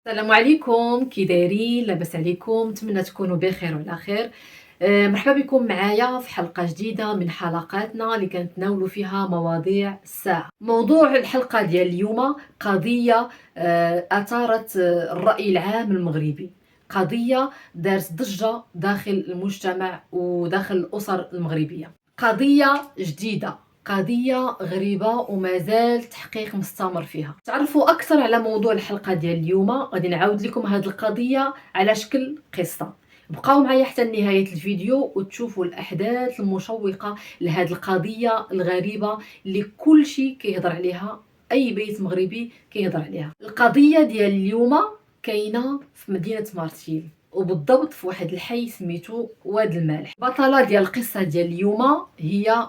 السلام عليكم، كي دايرين؟ لاباس عليكم؟ نتمنى تكونوا بخير وعلى خير. مرحبا بكم معايا في حلقه جديده من حلقاتنا اللي كنتناولوا فيها مواضيع الساعه. موضوع الحلقه ديال اليوم قضيه اثارت الراي العام المغربي، قضيه دارت ضجه داخل المجتمع وداخل الاسر المغربيه، قضيه جديده، قضية غريبة وما زال التحقيق مستمر فيها. تعرفوا أكثر على موضوع الحلقة ديال اليوم، غادي نعاود لكم هذه القضية على شكل قصة. بقاو معايا حتى نهاية الفيديو وتشوفوا الأحداث المشوقة لهذه القضية الغريبة اللي كل شيء كيهضر عليها، أي بيت مغربي كيهضر عليها. القضية ديال اليوم كاينة في مدينة مارتيل، وبالضبط في واحد الحي سميتو واد المالح. البطلة ديال القصة ديال اليوم هي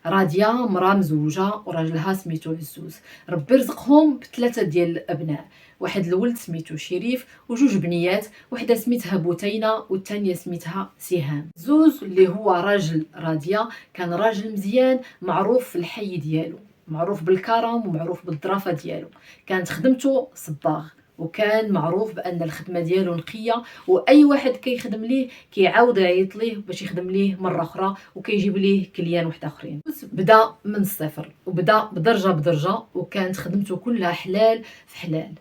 راديا مرا مزوجة وراجلها سميتو عزوز. ربي رزقهم بثلاثة ديال الأبناء، واحد الولد سميتو شريف وجوج بنيات، وحده سميتها بوتينة والثانيه سميتها سهام. زوز اللي هو راجل راديا كان راجل مزيان، معروف في الحي ديالو، معروف بالكرم ومعروف بالظرافة ديالو. كانت خدمته صباغ، وكان معروف بان الخدمه ديالو نقيه، واي واحد كيخدم ليه كيعاود يعيط ليه باش يخدم ليه مره اخرى وكيجيب ليه كليان واحد اخرين. بدا من الصفر وبدا بدرجه بدرجه، وكانت خدمته كلها حلال في حلال،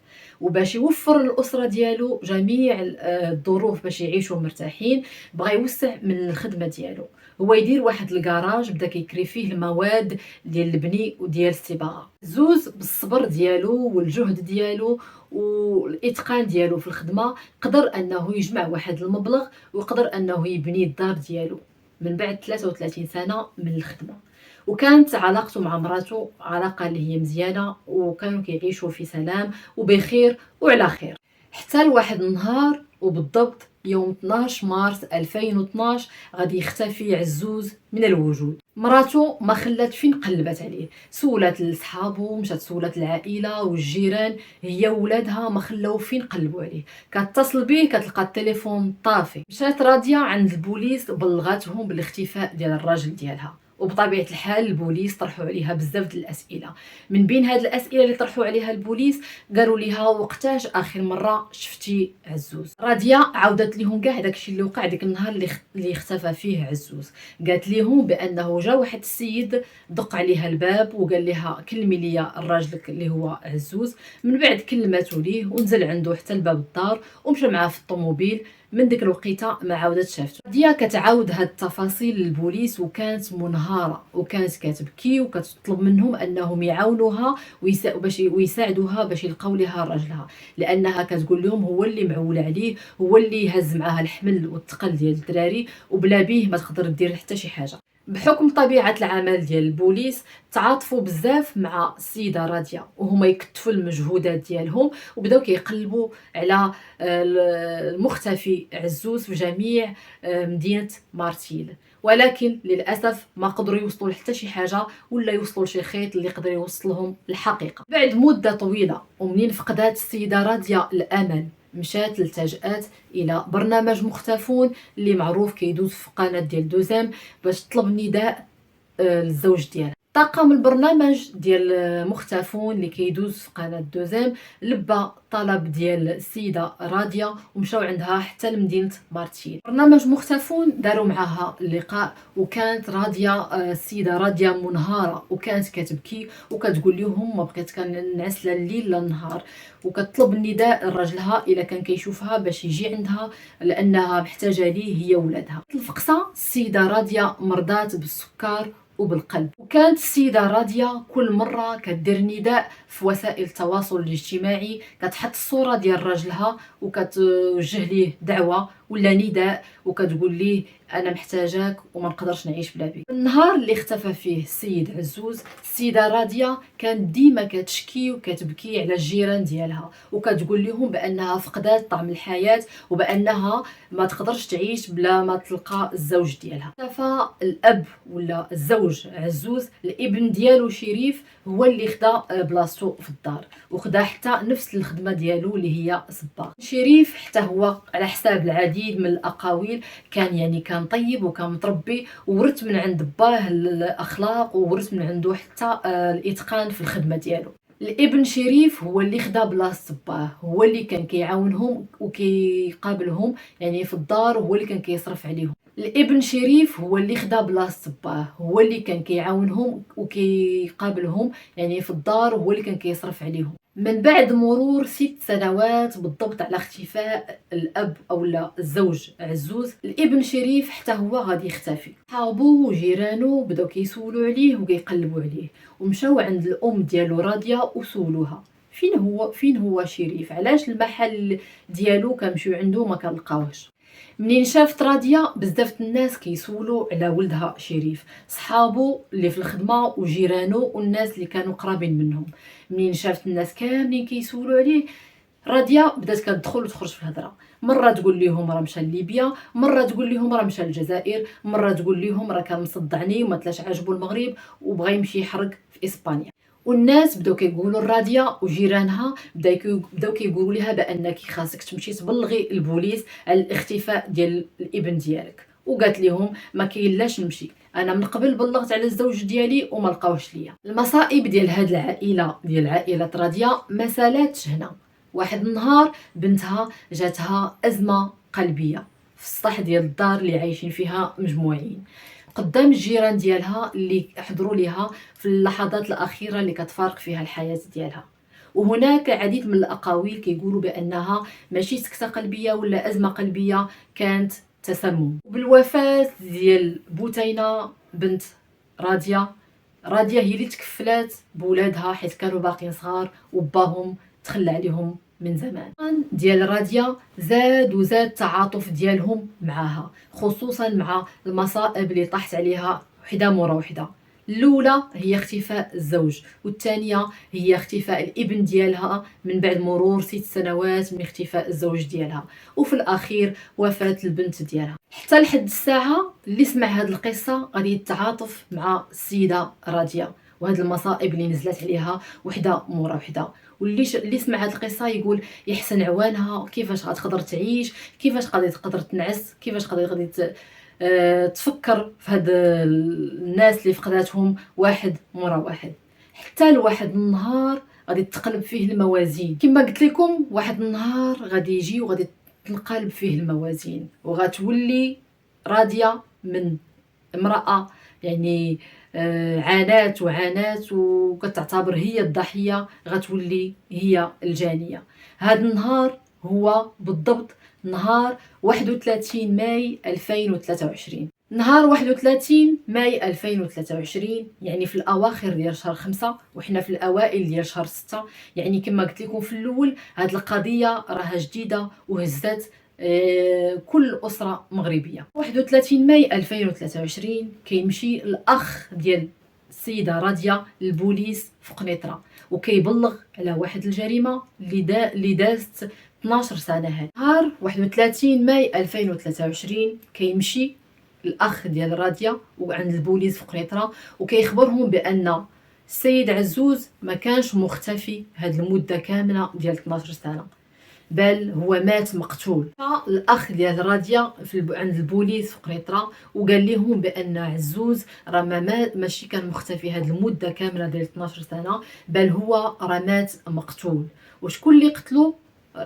وباش يوفر للاسره ديالو جميع الظروف باش يعيشوا مرتاحين بغى يوسع من الخدمه ديالو. هو يدير واحد الكراج بدا كيكري فيه المواد ديال البني وديال الصباغه. زوز بالصبر ديالو والجهد ديالو والاتقان ديالو في الخدمه قدر انه يجمع واحد المبلغ ويقدر انه يبني الدار ديالو من بعد 33 سنه من الخدمه. وكانت علاقته مع مراته علاقه اللي هي مزيانه، وكانوا كيعيشوا في سلام وبخير وعلى خير، حتى لواحد النهار وبالضبط يوم 12 مارس 2012 غادي يختفي عزوز من الوجود. مراته ما خلات فين قلبت عليه، سولات لصحابو، مشات سولات العائله والجيران، هي وولادها ما خلاو فين قلبوا عليه. كتصل به كتلقى التليفون طافي. مشات راضيه عند البوليس بلغاتهم بالاختفاء ديال الراجل ديالها، وبطبيعه الحال البوليس طرحوا عليها بزاف ديال الاسئله. من بين هاد الاسئله اللي طرحوا عليها البوليس قالوا لها وقتاش اخر مره شفتي عزوز. راضيه عاودت لهم كاع داكشي اللي وقع ديك النهار اللي اختفى فيه عزوز. قالت لهم بانه جا واحد السيد دق عليها الباب وقال لها كلمي لي الراجلك اللي هو عزوز. من بعد كلمته ليه ونزل عنده حتى لباب الدار ومشى معاه في الطوموبيل. من ديك الوقيته ما عاودت شافته. ديا كتعاود هاد التفاصيل للبوليس وكانت منهاره وكانت كتبكي وكتطلب منهم انهم يعاونوها ويساعدوها باش يلقاو لها راجلها، لانها كتقول لهم هو اللي معول عليه، هو اللي هز معاها الحمل والثقل ديال الدراري، وبلا بيه ما تقدر دير حتى شي حاجه. بحكم طبيعه العمل ديال البوليس تعاطفوا بزاف مع السيده راضيه، وهما يكتفوا المجهودات ديالهم وبداو كيقلبوا على المختفي عزوز في جميع مدينه مارتيل. ولكن للاسف ما قدروا يوصلوا لحتى شي حاجه ولا يوصلوا لشي خيط اللي يقدر يوصلهم الحقيقه. بعد مده طويله ومنين فقدات السيده راضيه الامل، مشات التجأت الى برنامج مختفون اللي معروف كيدوز في قناه ديال دوزام باش تطلب نداء للزوج ديالها. طاقم البرنامج ديال مختفون اللي كيدوز في قناه دوزام لبى طلب ديال السيده راضيه ومشاو عندها حتى لمدينه مارتيل. برنامج مختفون داروا معها اللقاء، وكانت راضيه السيده راضيه منهاره وكانت كتبكي وكتقول لهم ما بقيت كنعس لا الليل لا النهار، وكتطلب النداء لراجلها الا كان كيشوفها باش يجي عندها لانها محتاجه ليه هي ولادها. الفقصه السيده راضيه مرضات بالسكر وبالقلب، وكانت السيده راضيه كل مره كدير نداء في وسائل التواصل الاجتماعي كتحط الصوره ديال راجلها وكتوجه ليه دعوه ولا نداء وكتقول ليه انا محتاجاك وما نقدرش نعيش بلا بيك. النهار اللي اختفى فيه السيد عزوز السيده راضيه كانت ديما كتشكي وكتبكي على الجيران ديالها وكتقول لهم بانها فقدات طعم الحياه وبانها ما تقدرش تعيش بلا ما تلقى الزوج ديالها. اختفى الاب ولا الزوج عزوز، الابن ديالو شريف هو اللي خدا بلاصتو في الدار وخدا حتى نفس الخدمه ديالو اللي هي صباغ. شريف حتى هو على حساب العديد من الاقاويل كان طيب وكان متربي وورث من عند باه الاخلاق وورث من عنده حتى الاتقان في الخدمه ديالو. الابن شريف هو اللي خدا بلاصة باه، هو اللي كان كيعاونهم وكيقابلهم يعني في الدار، هو اللي كان كيصرف عليهم. الابن شريف هو اللي خدا بلاصة باه، هو اللي كان كيعاونهم وكيقابلهم يعني في الدار، هو اللي كان كيصرف عليهم. من بعد مرور 6 سنوات بالضبط على اختفاء الأب أو لا الزوج عزوز، الابن شريف حتى هو غادي يختفي. صحابو وجيرانو بداو كيسولوا عليه وكيقلبوا عليه، ومشاو عند الأم ديالو راضية وسولوها فين هو شريف، علاش المحل ديالو كنمشيو عنده ما كنلقاوهش. منين شافت راضية بزاف الناس كيسولوا على ولدها شريف، صحابو اللي في الخدمة وجيرانو والناس اللي كانوا قرابين منهم. منين شافت الناس كاملين كيسولوا عليه، راضية بدات كتدخل وتخرج في الهضره، مره تقول لهم راه مشى لليبيا، مره تقول لهم راه مشى للجزائر، مره تقول لهم راه كان مصدعني وما تلاش عاجبو المغرب وبغى يمشي يحرق في اسبانيا. والناس بداو كيقولوا الراضيه وجيرانها بداو كيقولوا لها بانك خاصك تمشي تبلغي البوليس على الاختفاء ديال الابن ديالك. وقالت لهم ما كاينلاش نمشي، انا من قبل بلغت على الزوج ديالي وما لقاوش ليا. المصائب ديال هاد العائله ديال عائله راضيه ما سالاتش هنا. واحد النهار بنتها جاتها ازمه قلبيه في السطح ديال الدار اللي عايشين فيها مجموعين، قدام الجيران ديالها اللي حضروا ليها في اللحظات الاخيره اللي كتفارق فيها الحياه ديالها. وهناك العديد من الاقاويل كيقولوا بانها ماشي سكته قلبيه ولا ازمه قلبيه، كانت تسمم. وبالوفاه ديال بوتينه بنت راضيه، راضيه هي اللي تكفلات بولادها حيت كانوا باقيين صغار وباهم تخلى عليهم من زمان. ديال راضيه زاد التعاطف ديالهم معها، خصوصا مع المصائب اللي طاحت عليها وحده مورا وحده. الاولى هي اختفاء الزوج، والثانيه هي اختفاء الابن ديالها من بعد مرور 6 سنوات من اختفاء الزوج ديالها، وفي الاخير وفاه البنت ديالها. حتى لحد الساعه اللي سمع هذه القصه غادي يتعاطف مع السيده راضيه وهاد المصائب اللي نزلت عليها وحده مورا وحده. اللي سمع هاد القصه يقول يحسن عوانها، كيفاش غتقدر تعيش، كيفاش غادي تقدر تنعس، كيفاش غادي تفكر في هاد الناس اللي فقداتهم واحد مورا واحد. حتى لواحد النهار غادي تقلب فيه الموازين، كما قلت لكم واحد النهار غادي يجي وغادي تنقلب فيه الموازين، وغتولي راضيه من امراه يعني عانات وكتعتبر هي الضحيه، غتولي هي الجانيه. هذا النهار هو بالضبط نهار 31 ماي 2023. نهار 31 ماي 2023 يعني في الاواخر ديال شهر 5 وحنا في الاوائل ديال شهر 6. يعني كما قلت لكم في الاول هذه القضيه راها جديده وهزت كل أسرة مغربية. 31 ماي 2023 كيمشي الأخ ديال السيدة راضية للبوليس في قنيطرة وكيبلغ على واحد الجريمة اللي دازت 12 سنة. هاد نهار 31 ماي 2023 كيمشي الأخ ديال راضية وعند البوليس في قنيطرة وكيخبرهم بأن السيد عزوز ما كانش مختفي هاد المدة كاملة ديال 12 سنة، بل هو مات مقتول. الاخ ديال راضيه عند البوليس في قنيطره وقال لهم بان عزوز راه ماشي كان مختفي هذه المده كامله ديال 12 سنه، بل هو راه مات مقتول. وشكون اللي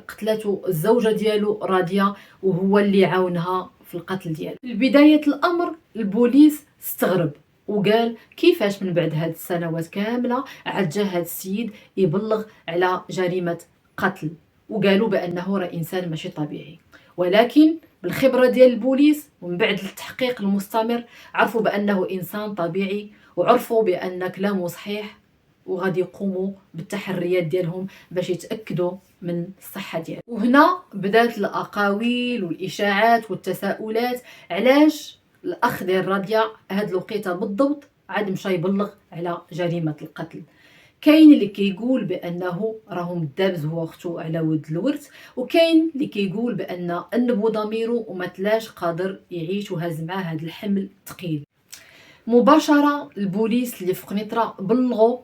قتلته الزوجه ديالو راضيه، وهو اللي عاونها في القتل ديالو. في بدايه الامر البوليس استغرب وقال كيفاش من بعد هاد السنوات كامله عاد جا هاد السيد يبلغ على جريمه قتل، وقالوا بانه راه انسان ماشي طبيعي. ولكن بالخبره ديال البوليس ومن بعد التحقيق المستمر عرفوا بانه انسان طبيعي، وعرفوا بان كلامه صحيح، وغادي يقوموا بالتحريات ديالهم باش يتاكدوا من الصحه ديالو. وهنا بدات الاقاويل والاشاعات والتساؤلات علاش الاخ ديال راضيه هاد الوقيته بالضبط عاد مشى يبلغ على جريمه القتل. كاين اللي كيقول بانه راهم دابز هو اختو على ود الورث، وكاين اللي كيقول بان انبو ضميرو وما تلاش قادر يعيش وهاز معاه هذا الحمل الثقيل. مباشره البوليس اللي في قنيطره بلغوا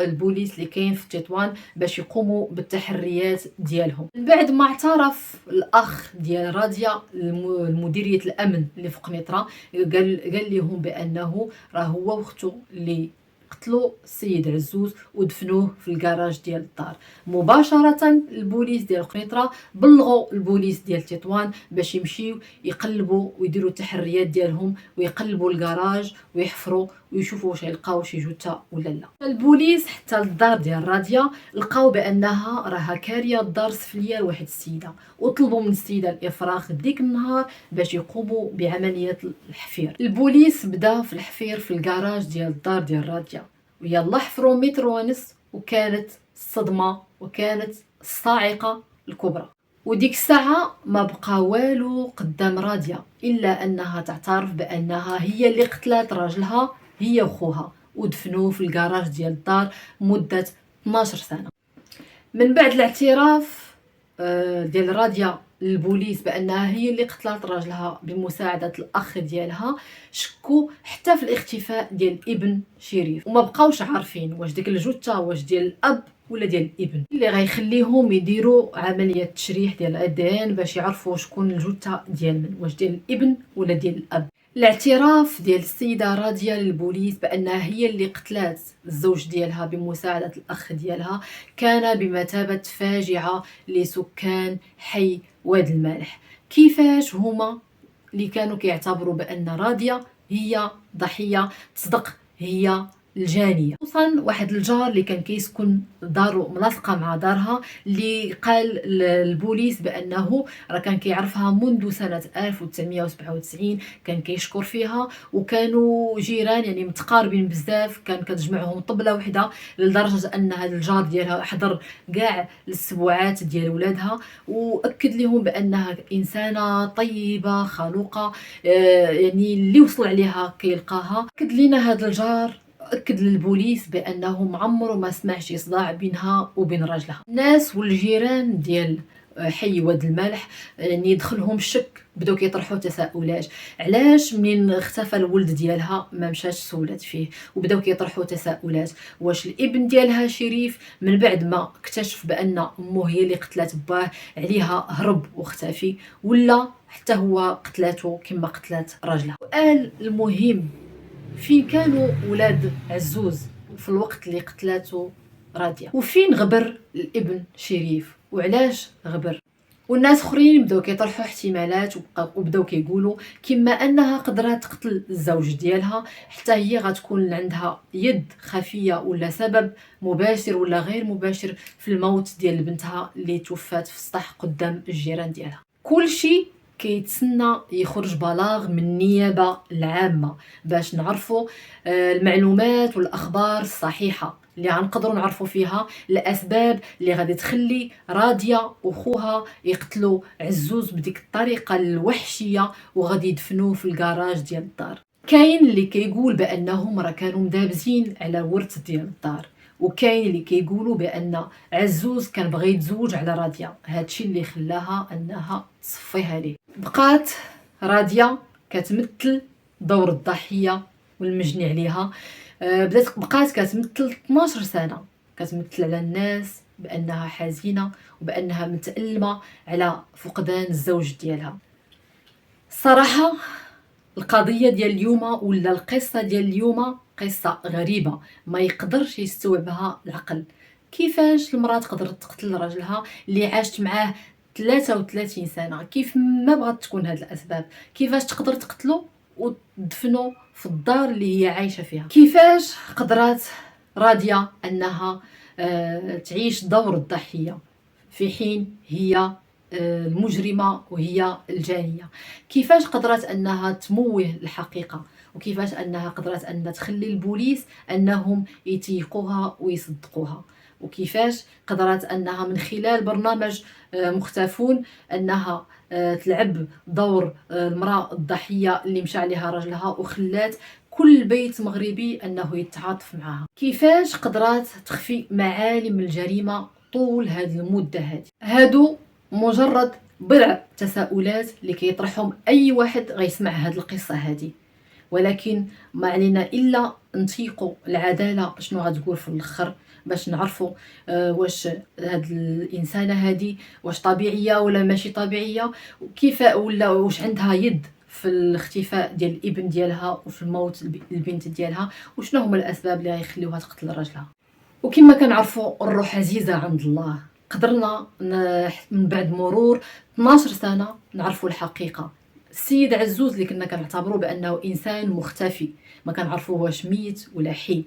البوليس اللي كاين في تطوان باش يقوموا بالتحريات ديالهم. من بعد ما اعترف الاخ ديال راضيه المديريه الامن اللي في قنيطره قال لهم بانه راه هو واختو اللي قتلوا السيد عزوز ودفنوه في الكراج ديال الدار. مباشره البوليس ديال قنيطره بلغوا البوليس ديال تطوان باش يمشيو يقلبوا ويديروا التحريات ديالهم ويقلبوا الكراج ويحفروا ويشوفوا واش يلقاو شي جثه ولا لا. البوليس حتى للدار ديال راديا لقاو بانها راها كاريه الدار السفليه لواحد السيده، وطلبوا من السيده الافراغ ديك النهار باش يقوموا بعمليه الحفير. البوليس بدا في الحفير في الكراج ديال الدار ديال راديا، ويلا حفروا متر ونص، وكانت الصدمه وكانت الصاعقه الكبرى. وديك الساعه ما بقى والو قدام راديا الا انها تعترف بانها هي اللي قتلات راجلها هي وخوها، ودفنوه في الكراج ديال الدار مده 12 سنه. من بعد الاعتراف ديال راديا للبوليس بانها هي اللي قتلات راجلها بمساعده الاخ ديالها، شكوا حتى في الاختفاء ديال ابن شريف، وما بقاوش عارفين واش ديك الجثه واش ديال الاب ولا ديال الابن، اللي غيخليهم يديروا عمليه تشريح ديال الادن باش يعرفوا شكون الجثه ديال من، واش ديال الابن ولا ديال الاب. الاعتراف ديال السيده راديا للبوليس بانها هي اللي قتلات الزوج ديالها بمساعده الاخ ديالها كان بمثابه فاجعه لسكان حي واد المالح. كيفاش هما اللي كانوا كيعتبروا بان راديا هي ضحيه تصدق هي الجانيه، خصوصا واحد الجار اللي كان كيسكن دارو ملاصقه مع دارها، اللي قال للبوليس بانه راه كان كيعرفها منذ سنه 1997، كان كيشكر فيها وكانوا جيران يعني متقاربين بزاف، كان كتجمعهم طبله وحده، لدرجه ان هذا الجار ديالها حضر كاع السبوعات ديال ولادها واكد لهم بانها انسانه طيبه خلوقه، يعني اللي وصل عليها كيلقاها. اكد لينا هذا الجار أكد للبوليس بأنه معمره ما سمع شي صداع بينها وبين راجلها. الناس والجيران ديال حي واد الملح يعني يدخلهم الشك، بداو كيطرحوا تساؤلات، علاش منين اختفى الولد ديالها ما مشاش سولات فيه، وبداو كيطرحوا تساؤلات، واش الابن ديالها شريف من بعد ما اكتشف بان امه هي اللي قتلات باه عليها هرب واختفي، ولا حتى هو قتلاته كما قتلات راجلها. السؤال المهم، فين كانوا ولاد عزوز في الوقت اللي قتلاته راديا؟ وفين غبر الابن شريف وعلاش غبر؟ والناس اخرين بداو كيطرحوا احتمالات وبداو كيقولوا كما انها قدرات تقتل الزوج ديالها حتى هي غتكون عندها يد خفيه ولا سبب مباشر ولا غير مباشر في الموت ديال بنتها اللي توفات في السطح قدام الجيران ديالها. كل شيء كيتسنى يخرج بلاغ من النيابه العامه باش نعرفوا المعلومات والاخبار الصحيحه اللي غنقدروا نعرفوا فيها الاسباب اللي غادي تخلي راديا وخوها يقتلوا عزوز بديك الطريقه الوحشيه وغادي يدفنوه في الكراج ديال الدار. كاين اللي كيقول بانهم راه كانوا مدابزين على ورث ديال الدار، وكاين اللي كيقولوا بان عزوز كان بغى يتزوج على راديا، هادشي اللي خلاها انها تصفيها ليه. بقات راديا كتمثل دور الضحيه والمجني عليها، بقات كتمثل 12 سنه كتمثل على الناس بانها حزينه وبانها متألمه على فقدان الزوج ديالها. الصراحه القضيه ديال اليوم ولا القصه ديال اليوم قصه غريبه ما يقدرش يستوعبها العقل. كيفاش المراه تقدر تقتل راجلها اللي عاشت معاه 33 سنه؟ كيف ما بغات تكون هاد الاسباب؟ كيفاش تقدر تقتلو وتدفنو في الدار اللي هي عايشه فيها؟ كيفاش قدرات راديا انها تعيش دور الضحيه في حين هي المجرمه وهي الجانيه؟ كيفاش قدرت انها تموه الحقيقه؟ وكيفاش انها قدرت ان تخلي البوليس انهم يتيقوها ويصدقوها؟ وكيفاش قدرت انها من خلال برنامج مختفون انها تلعب دور المراه الضحيه اللي مشى عليها راجلها وخلات كل بيت مغربي انه يتعاطف معها؟ كيفاش قدرت تخفي معالم الجريمه طول هذه المده هذه؟ هادو مجرد بضع تساؤلات اللي كيطرحهم اي واحد غيسمع هذه القصه هذه، ولكن ما علينا الا نتيقوا العداله شنو غتقول في الاخر باش نعرفوا واش هاد الانسانه هذه واش طبيعيه ولا ماشي طبيعيه، وكيف ولا واش عندها يد في الاختفاء ديال الابن ديالها وفي الموت البنت ديالها، وشنو هما الاسباب اللي غيخليوها تقتل راجلها. وكما كنعرفوا الروح عزيزه عند الله، قدرنا من بعد مرور 12 سنه نعرفوا الحقيقه. السيد عزوز اللي كنا كنعتبروه بانه انسان مختفي، ما كنعرفوه واش ميت ولا حي،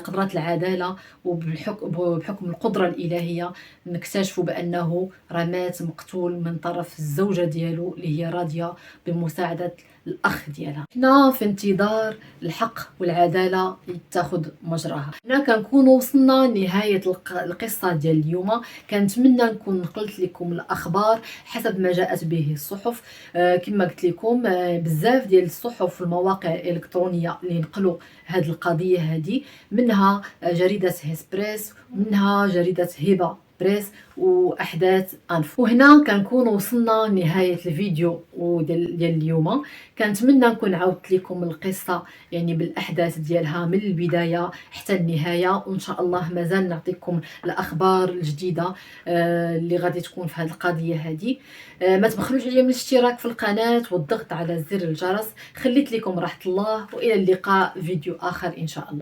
قدرات العداله وبحكم القدره الالهيه نكتشفوا بانه راه مات مقتول من طرف الزوجه ديالو اللي هي راضيه بمساعده الاخ ديالها. حنا في انتظار الحق والعداله تاخذ مجراها. هنا كنكونوا وصلنا لنهايه القصه ديال اليوم. كنتمنى نكون نقلت لكم الاخبار حسب ما جاءت به الصحف. كما قلت لكم بزاف ديال الصحف والمواقع الالكترونيه اللي نقلوا هذه القضيه هذه، منها جريده هيسبريس ومنها جريده هبه بريس واحداث انف. وهنا كنكون وصلنا لنهايه الفيديو ديال اليوم. كنتمنى نكون عاودت لكم القصه يعني بالاحداث ديالها من البدايه حتى النهايه، وان شاء الله مازال نعطيكم الاخبار الجديده اللي غادي تكون في هذه القضيه هذه. ما تبخلوش عليا من الاشتراك في القناه والضغط على زر الجرس. خليت لكم راحه الله، والى اللقاء فيديو اخر ان شاء الله.